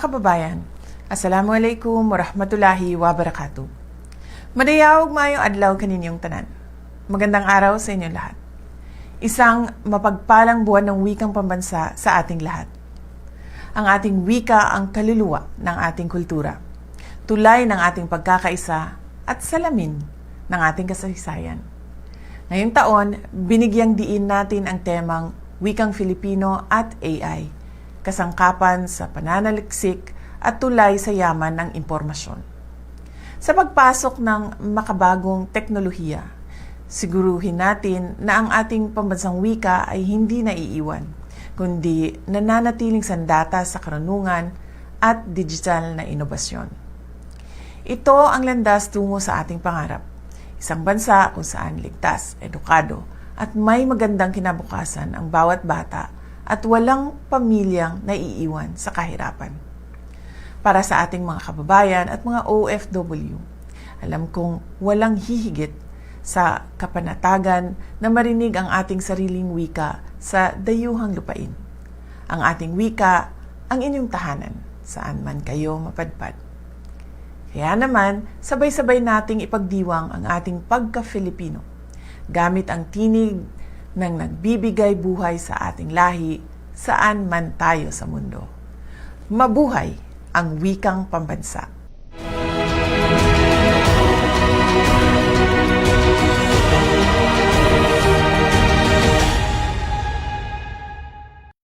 Mga kababayan, Assalamualaikum warahmatullahi wabarakatuh. Madayawag mayong adlaw kaninyong tanan. Magandang araw sa inyong lahat. Isang mapagpalang buwan ng wikang pambansa sa ating lahat. Ang ating wika ang kaluluwa ng ating kultura, tulay ng ating pagkakaisa at salamin ng ating kasaysayan. Ngayong taon, binigyang diin natin ang temang Wikang Filipino at AI, kasangkapan sa pananaliksik at tulay sa yaman ng impormasyon. Sa pagpasok ng makabagong teknolohiya, siguruhin natin na ang ating pambansang wika ay hindi naiiwan, kundi nananatiling sandata sa karunungan at digital na inobasyon. Ito ang landas tungo sa ating pangarap, isang bansa kung saan ligtas, edukado, at may magandang kinabukasan ang bawat bata at walang pamilyang naiiwan sa kahirapan. Para sa ating mga kababayan at mga OFW, alam kong walang hihigit sa kapanatagan na marinig ang ating sariling wika sa dayuhang lupain. Ang ating wika, ang inyong tahanan, saan man kayo mapadpad. Kaya naman, sabay-sabay nating ipagdiwang ang ating pagka-Filipino gamit ang tinig ng nagbibigay buhay sa ating lahi saan man tayo sa mundo. Mabuhay ang wikang pambansa!